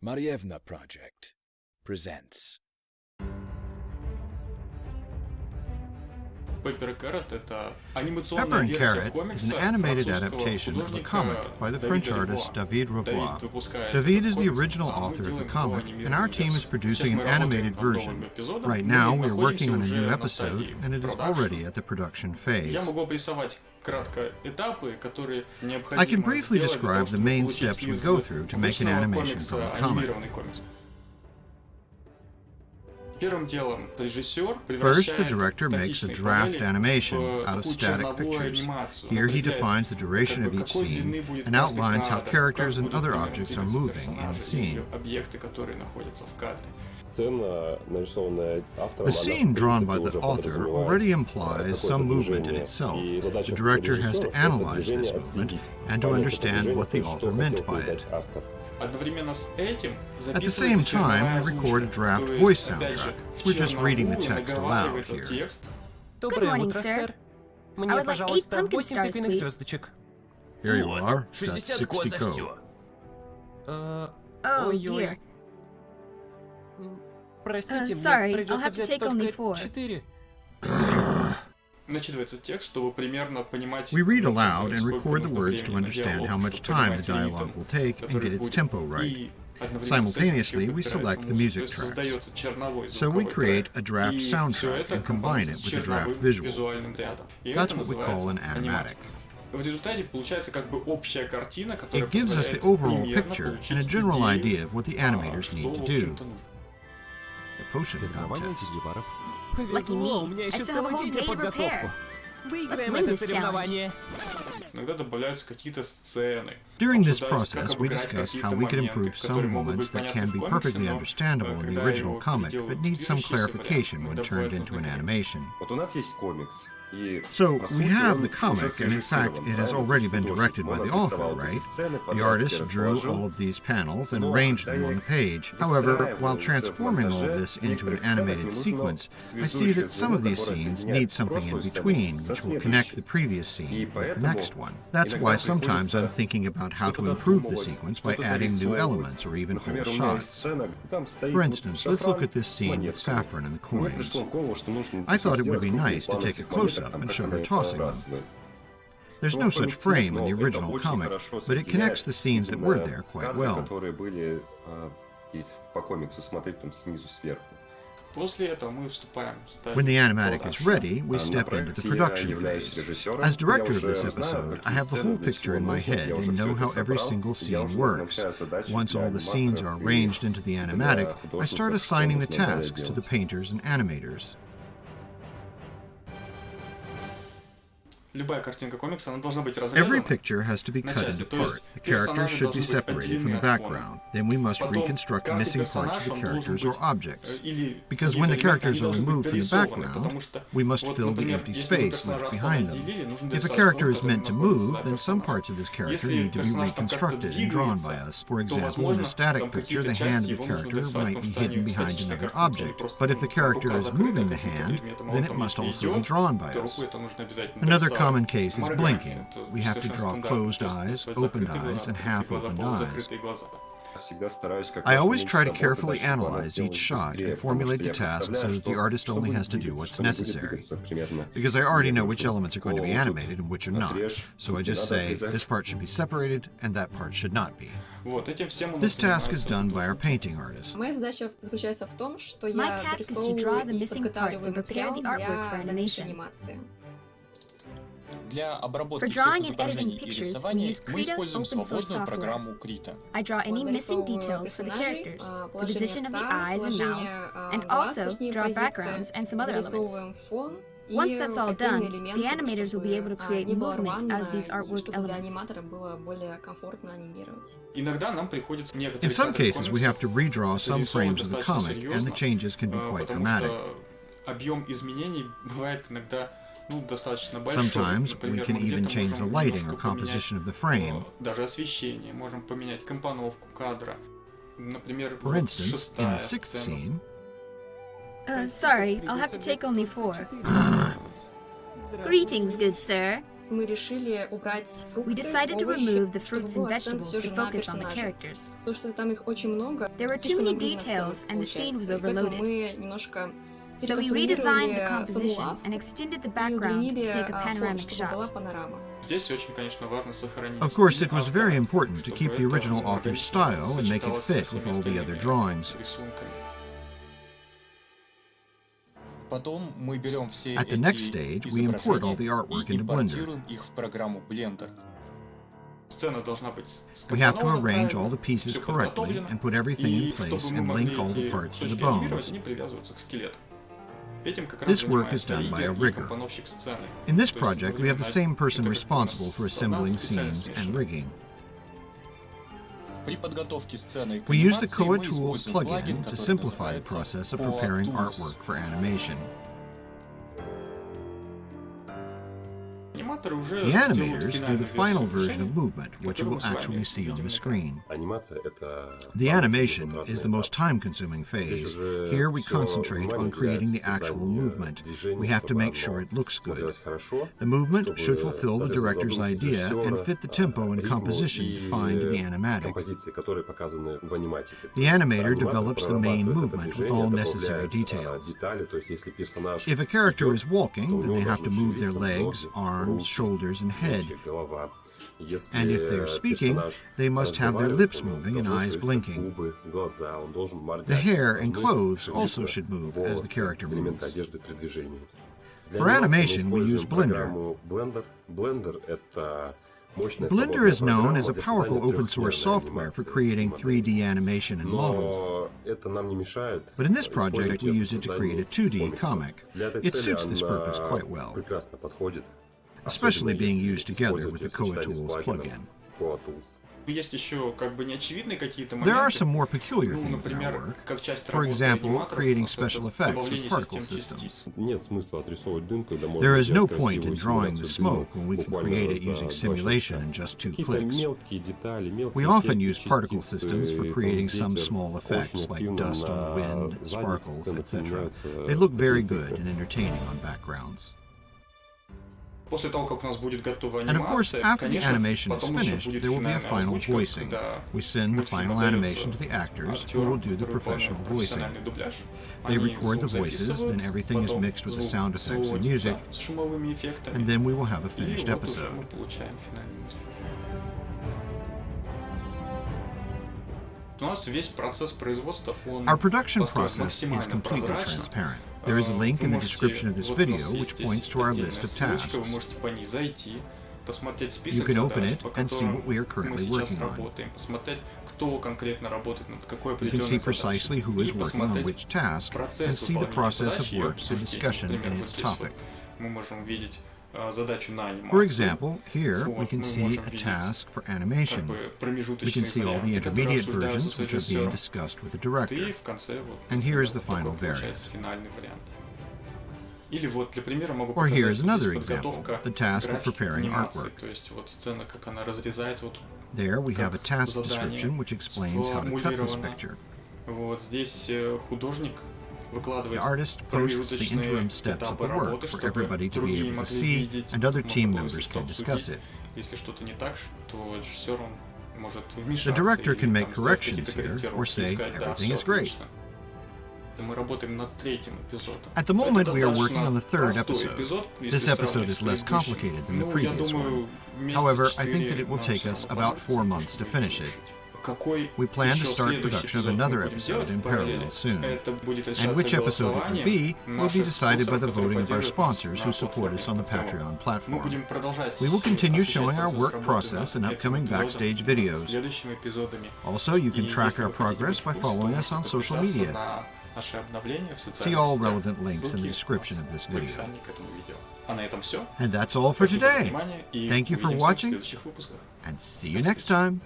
Morevna Project presents. Pepper&Carrot is an animated adaptation of a comic by the French artist David Revoy. David is the original author of the comic, and our team is producing an animated version. Right now, we are working on a new episode, and it is already at the production phase. I can briefly describe the main steps we go through to make an animation from a comic. First, the director makes a draft animation out of static pictures. Here he defines the duration of each scene and outlines how characters and other objects are moving in the scene. The scene drawn by the author already implies some movement in itself. The director has to analyze this movement and to understand what the author meant by it. At the same time, we record a draft voice soundtrack. We're just reading the text aloud here. Good morning, sir. I would like 8 pumpkin stars, please. Here you are. That's 60 code. Oh, dear. Sorry, I'll have to take only 4. We read aloud and record the words to understand how much time the dialogue will take and get its tempo right. Simultaneously, we select the music tracks. So we create a draft soundtrack and combine it with a draft visual. That's what we call an animatic. It gives us the overall picture and a general idea of what the animators need to do. The potion contest. Lucky me, I still have a whole day to prepare. Let's win this challenge. During this process, we discuss how we can improve some moments that can be perfectly understandable in the original comic, but need some clarification when turned into an animation. So, we have the comic, and in fact, it has already been directed by the author, right? The artist drew all of these panels and arranged them on the page. However, while transforming all of this into an animated sequence, I see that some of these scenes need something in between, which will connect the previous scene with the next one. That's why sometimes I'm thinking about how to improve the sequence by adding new elements or even whole shots. For instance, let's look at this scene with Saffron and the coins. I thought it would be nice to take a close-up and show her tossing them. There's no such frame in the original comic, but it connects the scenes that were there quite well. When the animatic is ready, we step into the production phase. As director of this episode, I have the whole picture in my head and know how every single scene works. Once all the scenes are arranged into the animatic, I start assigning the tasks to the painters and animators. Every picture has to be cut into part. The characters should be separated from the background. Then we must reconstruct missing parts of the characters or objects. Because when the characters are removed from the background, we must fill the empty space left behind them. If a character is meant to move, then some parts of this character need to be reconstructed and drawn by us. For example, in a static picture, the hand of the character might be hidden behind another object. But if the character is moving the hand, then it must also be drawn by us. Another common case is blinking. We have to draw closed eyes, opened eyes, and half-opened eyes. I always try to carefully analyze each shot and formulate the task so that the artist only has to do what's necessary. Because I already know which elements are going to be animated and which are not. So I just say, this part should be separated and that part should not be. This task is done by our painting artist. My task is to draw the missing parts and prepare the artwork for animation. For drawing and editing pictures, we use Krita open-source software. I draw any missing details for the characters, the position of the eyes and mouths, and also draw backgrounds and some other elements. Once that's all done, the animators will be able to create movement out of these artwork elements. In some cases, we have to redraw some frames of the comic, and the changes can be quite dramatic. Sometimes we can even change the lighting or composition of the frame. For instance, in the 6th scene... Sorry, I'll have to take only 4. Greetings, good sir. We decided to remove the fruits and vegetables to focus on the characters. There were too many details and the scene was overloaded. So we redesigned the composition and extended the background to take a panoramic shot. Of course, it was very important to keep the original author's style and make it fit with all the other drawings. At the next stage, we import all the artwork into Blender. We have to arrange all the pieces correctly and put everything in place and link all the parts to the bones. This work is done by a rigger. In this project, we have the same person responsible for assembling scenes and rigging. We use the Koa Tools plugin to simplify the process of preparing artwork for animation. The animators do the final version of movement, what you will actually see on the screen. The animation is the most time-consuming phase. Here we concentrate on creating the actual movement. We have to make sure it looks good. The movement should fulfill the director's idea and fit the tempo and composition defined in the animatic. The animator develops the main movement with all necessary details. If a character is walking, then they have to move their legs, arms, shoulders, and head. And if they're speaking, they must have their lips moving and eyes blinking. The hair and clothes also should move as the character moves. For animation, we use Blender. Blender is known as a powerful open-source software for creating 3D animation and models. But in this project, we use it to create a 2D comic. It suits this purpose quite well, especially being used together with the Koa Tools plugin. There are some more peculiar things in our work. For example, creating special effects with particle systems. There is no point in drawing the smoke when we can create it using simulation in just 2 clicks. We often use particle systems for creating some small effects like dust on the wind, sparkles, etc. They look very good and entertaining on backgrounds. And of course, after the animation is finished, there will be a final voicing. We send the final animation to the actors, who will do the professional voicing. They record the voices, then everything is mixed with the sound effects and music, and then we will have a finished episode. Our production process is completely transparent. There is a link in the description of this video which points to our list of tasks. You can open it and see what we are currently working on. You can see precisely who is working on which task and see the process of work through discussion in its topic. For example, here we can see a task for animation. We can see all the intermediate versions which are being discussed with the director. And here is the final variant. Or here is another example, the task of preparing artwork. There we have a task description which explains how to cut this picture. The artist posts the interim steps of the work for everybody to be able to see, and other team members can discuss it. The director can make corrections here, or say, everything is great. At the moment, we are working on the 3rd episode. This episode is less complicated than the previous one. However, I think that it will take us about 4 months to finish it. We plan to start production of another episode in parallel soon. And which episode it will be decided by the voting of our sponsors who support us on the Patreon platform. We will continue showing our work process in upcoming Backstage videos. Also, you can track our progress by following us on social media. See all relevant links in the description of this video. And that's all for today. Thank you for watching, and see you next time.